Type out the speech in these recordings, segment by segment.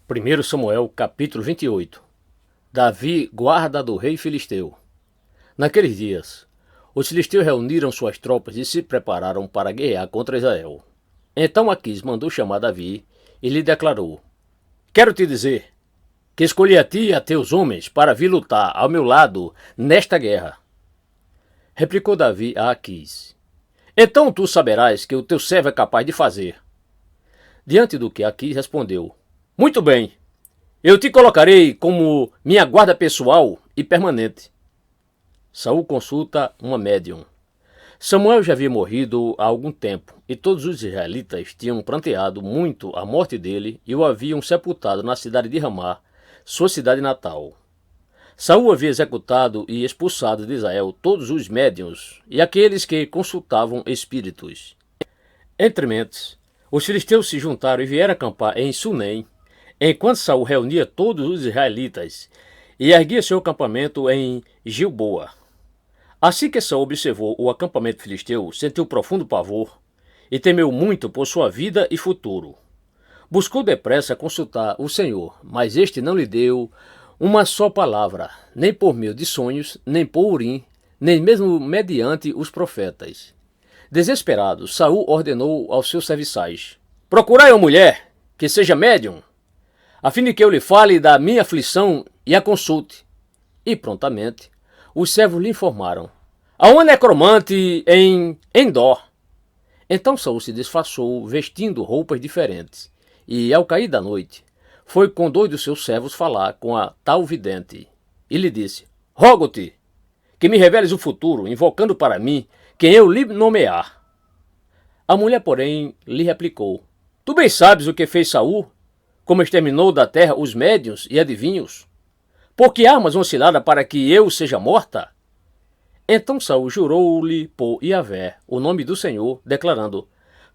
1 Samuel, capítulo 28. Davi, guarda do rei filisteu. Naqueles dias, os filisteus reuniram suas tropas e se prepararam para guerrear contra Israel. Então Aquis mandou chamar Davi e lhe declarou: Quero te dizer que escolhi a ti e a teus homens para vir lutar ao meu lado nesta guerra. Replicou Davi a Aquis: Então tu saberás que o teu servo é capaz de fazer. Diante do que Aquis respondeu: Muito bem, eu te colocarei como minha guarda pessoal e permanente. Saul consulta uma médium. Samuel já havia morrido há algum tempo, e todos os israelitas tinham pranteado muito a morte dele e o haviam sepultado na cidade de Ramá, sua cidade natal. Saul havia executado e expulsado de Israel todos os médiuns e aqueles que consultavam espíritos. Entre mentes, os filisteus se juntaram e vieram acampar em Sunem, enquanto Saul reunia todos os israelitas e erguia seu acampamento em Gilboa. Assim que Saul observou o acampamento filisteu, sentiu profundo pavor e temeu muito por sua vida e futuro. Buscou depressa consultar o Senhor, mas este não lhe deu uma só palavra, nem por meio de sonhos, nem por Urim, nem mesmo mediante os profetas. Desesperado, Saul ordenou aos seus serviçais: Procurai uma mulher que seja médium, a fim de que eu lhe fale da minha aflição e a consulte. E prontamente os servos lhe informaram: há uma necromante em Endor. Então Saul se disfarçou, vestindo roupas diferentes, e ao cair da noite, foi com 2 dos seus servos falar com a tal vidente, e lhe disse: Rogo-te que me reveles o futuro, invocando para mim quem eu lhe nomear. A mulher, porém, lhe replicou: Tu bem sabes o que fez Saul, como exterminou da terra os médiuns e adivinhos? Por que armas uma cilada para que eu seja morta? Então Saul jurou-lhe por Iavé, o nome do Senhor, declarando: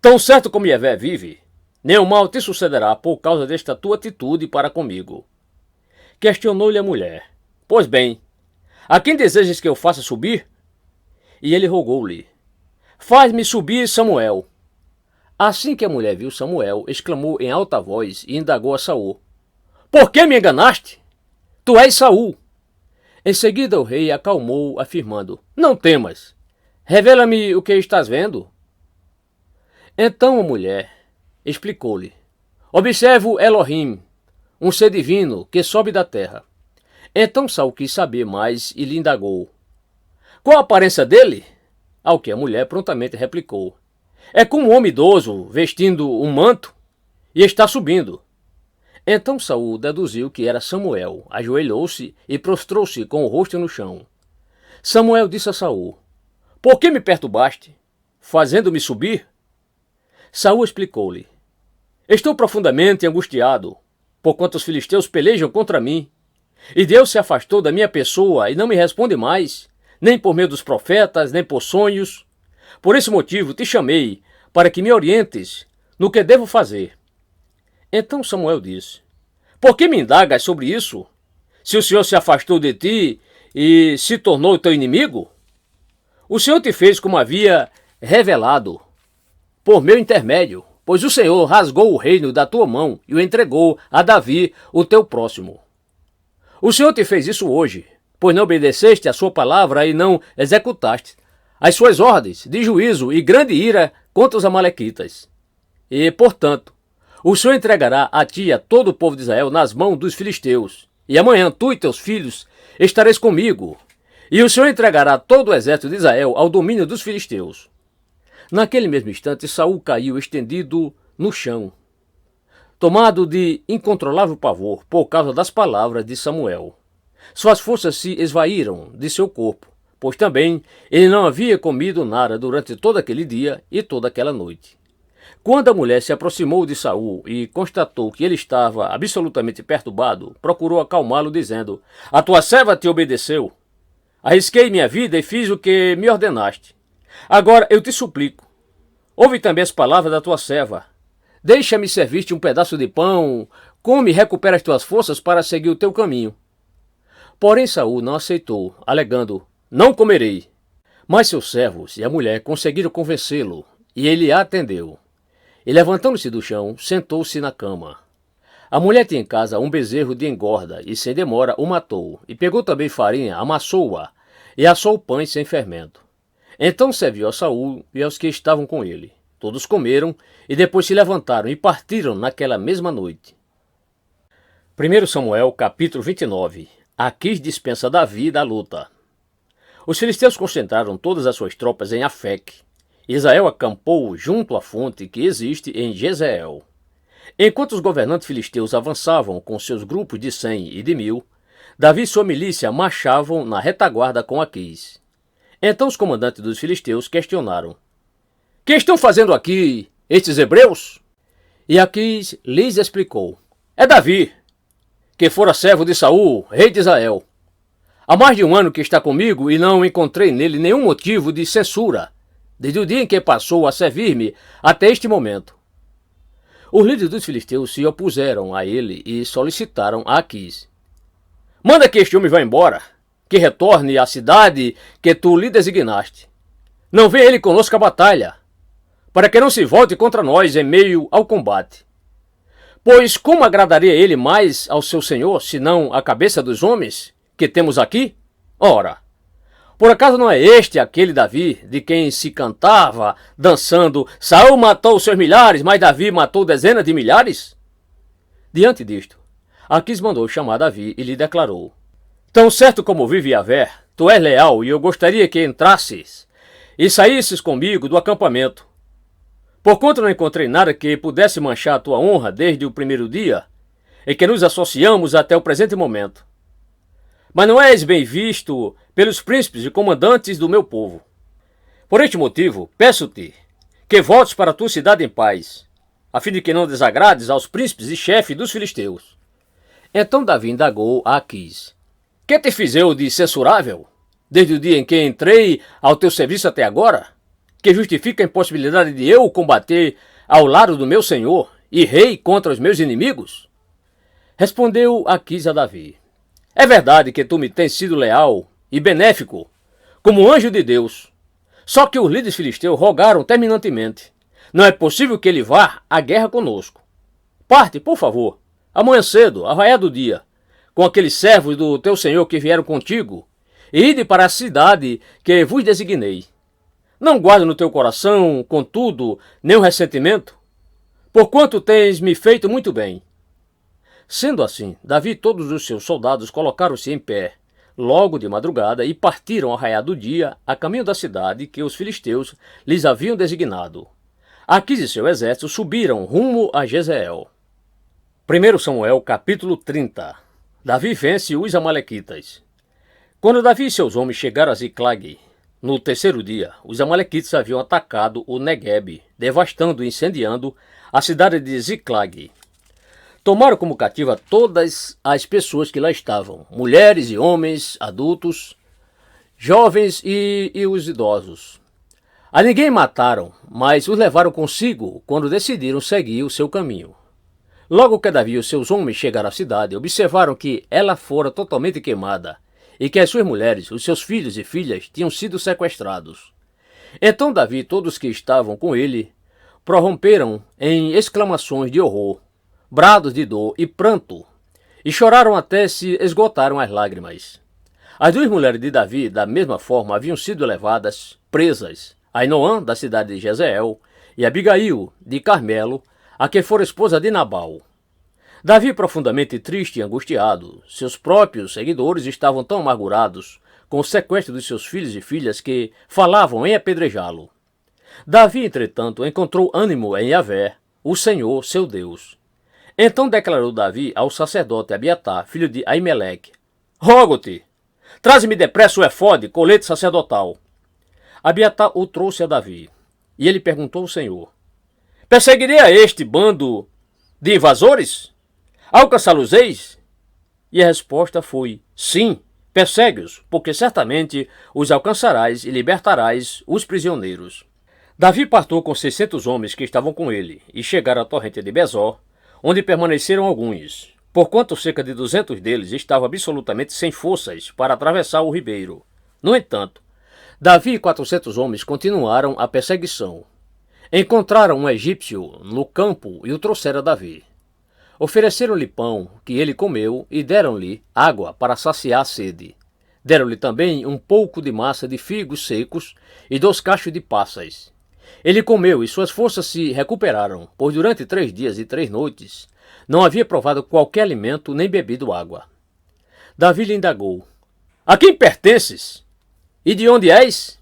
Tão certo como Iavé vive, nenhum mal te sucederá por causa desta tua atitude para comigo. Questionou-lhe a mulher: Pois bem, a quem desejas que eu faça subir? E ele rogou-lhe: Faz-me subir Samuel. Assim que a mulher viu Samuel, exclamou em alta voz e indagou a Saul: Por que me enganaste? Tu és Saul. Em seguida o rei acalmou, afirmando: Não temas, revela-me o que estás vendo. Então a mulher explicou-lhe: Observo Elohim, um ser divino que sobe da terra. Então Saul quis saber mais e lhe indagou: Qual a aparência dele? Ao que a mulher prontamente replicou: É como um homem idoso vestindo um manto e está subindo. Então Saul deduziu que era Samuel, ajoelhou-se e prostrou-se com o rosto no chão. Samuel disse a Saul: Por que me perturbaste, fazendo-me subir? Saul explicou-lhe: Estou profundamente angustiado, porquanto os filisteus pelejam contra mim, e Deus se afastou da minha pessoa e não me responde mais, nem por meio dos profetas, nem por sonhos. Por esse motivo te chamei, para que me orientes no que devo fazer. Então Samuel disse: Por que me indagas sobre isso? Se o Senhor se afastou de ti e se tornou teu inimigo? O Senhor te fez como havia revelado, por meu intermédio, pois o Senhor rasgou o reino da tua mão e o entregou a Davi, o teu próximo. O Senhor te fez isso hoje, pois não obedeceste a sua palavra e não executaste as suas ordens de juízo e grande ira contra os amalequitas. E, portanto, o Senhor entregará a ti e a todo o povo de Israel nas mãos dos filisteus. E amanhã tu e teus filhos estareis comigo. E o Senhor entregará todo o exército de Israel ao domínio dos filisteus. Naquele mesmo instante, Saul caiu estendido no chão, tomado de incontrolável pavor por causa das palavras de Samuel. Suas forças se esvaíram de seu corpo, pois também ele não havia comido nada durante todo aquele dia e toda aquela noite. Quando a mulher se aproximou de Saul e constatou que ele estava absolutamente perturbado, procurou acalmá-lo, dizendo: A tua serva te obedeceu. Arrisquei minha vida e fiz o que me ordenaste. Agora eu te suplico, ouve também as palavras da tua serva. Deixa-me servir-te um pedaço de pão, come e recupera as tuas forças para seguir o teu caminho. Porém Saul não aceitou, alegando: Não comerei. Mas seus servos e a mulher conseguiram convencê-lo, e ele a atendeu. E levantando-se do chão, sentou-se na cama. A mulher tinha em casa um bezerro de engorda, e sem demora o matou, e pegou também farinha, amassou-a, e assou pães sem fermento. Então serviu a Saul e aos que estavam com ele. Todos comeram, e depois se levantaram e partiram naquela mesma noite. 1 Samuel, capítulo 29. Aquis dispensa Davi da luta. Os filisteus concentraram todas as suas tropas em Afeque. Israel acampou junto à fonte que existe em Jezreel. Enquanto os governantes filisteus avançavam com seus grupos de 100 e de 1000, Davi e sua milícia marchavam na retaguarda com Aquis. Então os comandantes dos filisteus questionaram: "Que estão fazendo aqui estes hebreus?" E Aquis lhes explicou: "É Davi, que fora servo de Saul, rei de Israel. Há mais de um ano que está comigo e não encontrei nele nenhum motivo de censura, desde o dia em que passou a servir-me até este momento." Os líderes dos filisteus se opuseram a ele e solicitaram a Aquis: "Manda que este homem vá embora, que retorne à cidade que tu lhe designaste. Não venha ele conosco à batalha, para que não se volte contra nós em meio ao combate. Pois como agradaria ele mais ao seu senhor, senão a cabeça dos homens que temos aqui? Ora, por acaso não é este aquele Davi, de quem se cantava, dançando: Saul matou seus milhares, mas Davi matou dezenas de milhares?" Diante disto, Aquis mandou chamar Davi e lhe declarou: "Tão certo como vive Yahvé, tu és leal, e eu gostaria que entrasses e saísses comigo do acampamento. Porquanto não encontrei nada que pudesse manchar a tua honra desde o primeiro dia, em que nos associamos até o presente momento. Mas não és bem visto pelos príncipes e comandantes do meu povo. Por este motivo, peço-te que voltes para a tua cidade em paz, a fim de que não desagrades aos príncipes e chefes dos filisteus." Então Davi indagou a Aquis: "Que te fiz eu de censurável, desde o dia em que entrei ao teu serviço até agora, que justifica a impossibilidade de eu combater ao lado do meu senhor e rei contra os meus inimigos?" Respondeu Aquis a Davi: "É verdade que tu me tens sido leal e benéfico, como anjo de Deus. Só que os líderes filisteus rogaram terminantemente: não é possível que ele vá à guerra conosco. Parte, por favor, amanhã cedo, ao raiar do dia, com aqueles servos do teu senhor que vieram contigo, e ide para a cidade que vos designei. Não guarde no teu coração, contudo, nenhum ressentimento, porquanto tens me feito muito bem." Sendo assim, Davi e todos os seus soldados colocaram-se em pé, logo de madrugada, e partiram ao raiar do dia, a caminho da cidade que os filisteus lhes haviam designado. Aquis e seu exército subiram rumo a Jezreel. 1 Samuel, capítulo 30. Davi vence os amalequitas. Quando Davi e seus homens chegaram a Ziclag, no terceiro dia, os amalequitas haviam atacado o Neguebe, devastando e incendiando a cidade de Ziclag. Tomaram como cativa todas as pessoas que lá estavam, mulheres e homens, adultos, jovens e os idosos. A ninguém mataram, mas os levaram consigo quando decidiram seguir o seu caminho. Logo que Davi e os seus homens chegaram à cidade, observaram que ela fora totalmente queimada e que as suas mulheres, os seus filhos e filhas tinham sido sequestrados. Então Davi e todos que estavam com ele prorromperam em exclamações de horror, brados de dor e pranto, e choraram até se esgotaram as lágrimas. As duas mulheres de Davi, da mesma forma, haviam sido levadas presas, Ainoã, da cidade de Jezreel, e Abigail, de Carmelo, a que fora esposa de Nabal. Davi, profundamente triste e angustiado, seus próprios seguidores estavam tão amargurados com o sequestro de seus filhos e filhas que falavam em apedrejá-lo. Davi, entretanto, encontrou ânimo em Yahvé, o Senhor, seu Deus. Então declarou Davi ao sacerdote Abiatar, filho de Aimeleque: "Rogo-te, traze-me depressa o efode, colete sacerdotal." Abiatar o trouxe a Davi, e ele perguntou ao Senhor: "Perseguirei a este bando de invasores? Alcançá-los-eis?" E a resposta foi: "Sim, persegue-os, porque certamente os alcançarás e libertarás os prisioneiros." Davi partiu com 600 homens que estavam com ele, e chegaram à torrente de Besor, onde permaneceram alguns, porquanto cerca de 200 deles estavam absolutamente sem forças para atravessar o ribeiro. No entanto, Davi e 400 homens continuaram a perseguição. Encontraram um egípcio no campo e o trouxeram a Davi. Ofereceram-lhe pão, que ele comeu, e deram-lhe água para saciar a sede. Deram-lhe também um pouco de massa de figos secos e 2 cachos de passas. Ele comeu e suas forças se recuperaram, pois durante 3 dias e 3 noites não havia provado qualquer alimento nem bebido água. Davi lhe indagou: A quem pertences? E de onde és?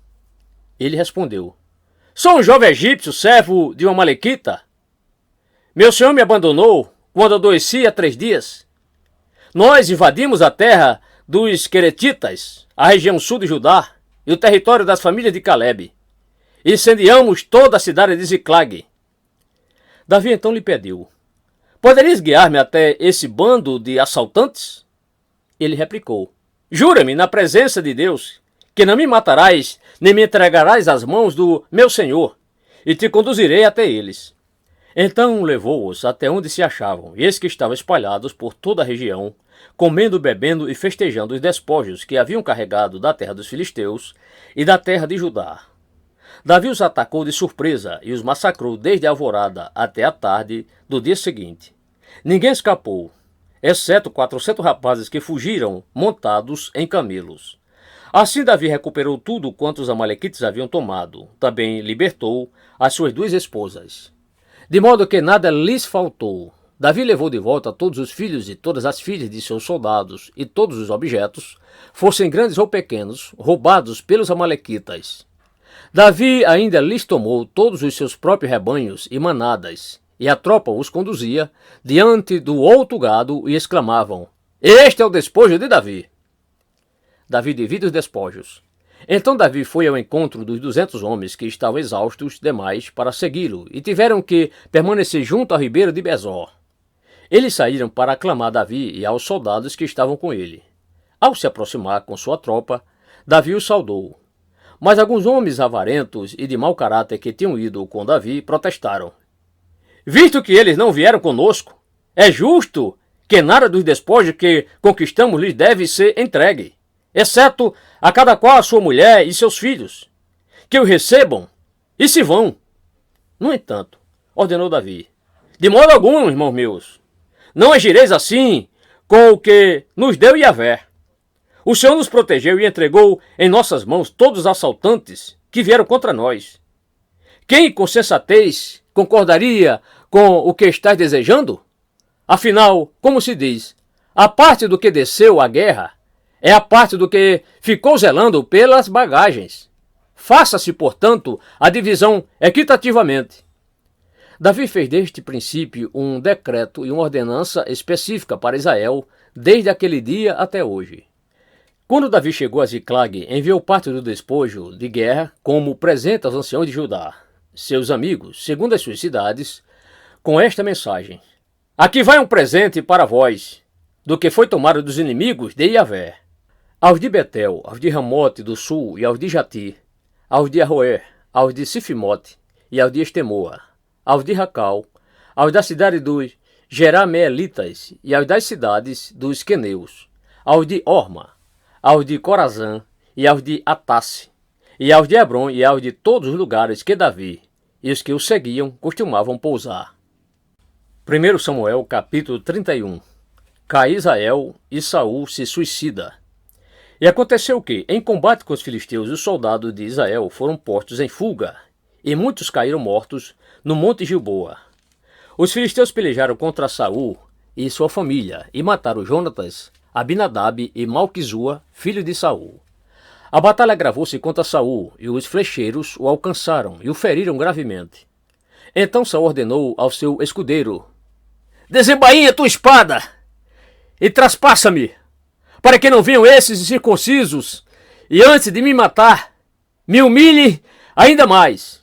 Ele respondeu: Sou um jovem egípcio, servo de uma malequita. Meu senhor me abandonou quando adoeci há 3 dias. Nós invadimos a terra dos Queretitas, a região sul de Judá e o território das famílias de Calebe. Incendiamos toda a cidade de Ziclag. Davi então lhe pediu: Poderias guiar-me até esse bando de assaltantes? Ele replicou: Jura-me na presença de Deus que não me matarás, nem me entregarás às mãos do meu senhor, e te conduzirei até eles. Então levou-os até onde se achavam, e eis que estavam espalhados por toda a região, comendo, bebendo e festejando os despojos que haviam carregado da terra dos filisteus e da terra de Judá. Davi os atacou de surpresa e os massacrou desde a alvorada até a tarde do dia seguinte. Ninguém escapou, exceto 400 rapazes que fugiram montados em camelos. Assim Davi recuperou tudo quanto os amalequitas haviam tomado. Também libertou as suas 2 esposas. De modo que nada lhes faltou. Davi levou de volta todos os filhos e todas as filhas de seus soldados e todos os objetos, fossem grandes ou pequenos, roubados pelos amalequitas. Davi ainda lhes tomou todos os seus próprios rebanhos e manadas, e a tropa os conduzia diante do outro gado e exclamavam: Este é o despojo de Davi. Davi divide os despojos. Então Davi foi ao encontro dos 200 homens que estavam exaustos demais para segui-lo e tiveram que permanecer junto ao ribeiro de Besor. Eles saíram para aclamar Davi e aos soldados que estavam com ele. Ao se aproximar com sua tropa, Davi os saudou. Mas alguns homens avarentos e de mau caráter que tinham ido com Davi protestaram: Visto que eles não vieram conosco, é justo que nada dos despojos que conquistamos lhes deve ser entregue, exceto a cada qual a sua mulher e seus filhos, que o recebam e se vão. No entanto, ordenou Davi: De modo algum, irmãos meus, não agireis assim com o que nos deu Yahvé. O Senhor nos protegeu e entregou em nossas mãos todos os assaltantes que vieram contra nós. Quem com sensatez concordaria com o que estás desejando? Afinal, como se diz, a parte do que desceu à guerra é a parte do que ficou zelando pelas bagagens. Faça-se, portanto, a divisão equitativamente. Davi fez deste princípio um decreto e uma ordenança específica para Israel desde aquele dia até hoje. Quando Davi chegou a Ziclag, enviou parte do despojo de guerra como presente aos anciãos de Judá, seus amigos, segundo as suas cidades, com esta mensagem: Aqui vai um presente para vós, do que foi tomado dos inimigos de Yahvé. Aos de Betel, aos de Ramote do sul e aos de Jati, aos de Aroer, aos de Sifimote e aos de Estemoa, aos de Racal, aos da cidade dos Jerameelitas e aos das cidades dos Queneus, aos de Orma, aos de Corazã e aos de Atasse, e aos de Hebron e aos de todos os lugares que Davi e os que o seguiam costumavam pousar. 1 Samuel capítulo 31. Cai Israel e Saul se suicida. E aconteceu que, em combate com os filisteus, os soldados de Israel foram postos em fuga, e muitos caíram mortos no monte Gilboa. Os filisteus pelejaram contra Saul e sua família, e mataram Jonatas, Abinadab e Malquizua, filho de Saul. A batalha agravou-se contra Saul, e os flecheiros o alcançaram e o feriram gravemente. Então Saul ordenou ao seu escudeiro: Desembainha tua espada e traspassa-me, para que não venham esses incircuncisos e antes de me matar, me humilhem ainda mais.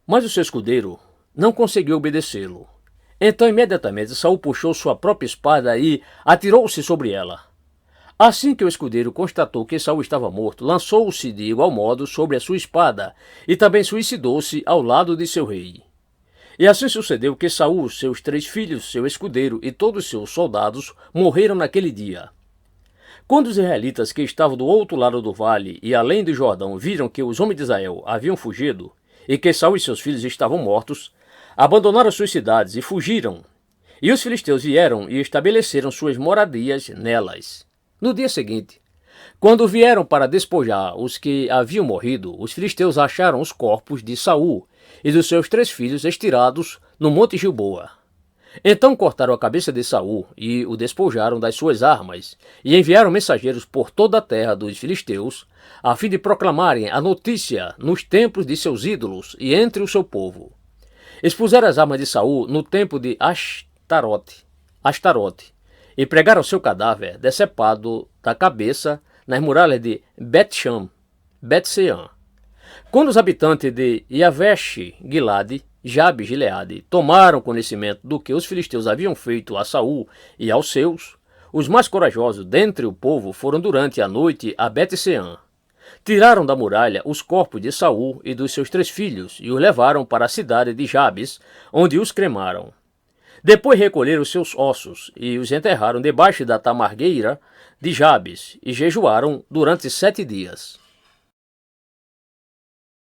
Mas o seu escudeiro não conseguiu obedecê-lo. Então imediatamente Saul puxou sua própria espada e atirou-se sobre ela. Assim que o escudeiro constatou que Saul estava morto, lançou-se de igual modo sobre a sua espada e também suicidou-se ao lado de seu rei. E assim sucedeu que Saul, seus 3 filhos, seu escudeiro e todos os seus soldados morreram naquele dia. Quando os israelitas que estavam do outro lado do vale e além do Jordão viram que os homens de Israel haviam fugido e que Saul e seus filhos estavam mortos, abandonaram suas cidades e fugiram, E os filisteus vieram e estabeleceram suas moradias nelas. No dia seguinte, quando vieram para despojar os que haviam morrido, os filisteus acharam os corpos de Saul e dos seus 3 filhos estirados no monte Gilboa. Então cortaram a cabeça de Saul e o despojaram das suas armas, e enviaram mensageiros por toda a terra dos filisteus, a fim de proclamarem a notícia nos templos de seus ídolos e entre o seu povo. Expuseram as armas de Saul no templo de Astarote, e pregaram seu cadáver decepado da cabeça nas muralhas de Bet-Sean. Quando os habitantes de Yavesh-Gilade, Jabe-Gileade, tomaram conhecimento do que os filisteus haviam feito a Saul e aos seus, os mais corajosos dentre o povo foram durante a noite a Bet-Sean. Tiraram da muralha os corpos de Saul e dos seus 3 filhos e os levaram para a cidade de Jabes, onde os cremaram. Depois recolheram seus ossos e os enterraram debaixo da tamargueira de Jabes e jejuaram durante 7 dias.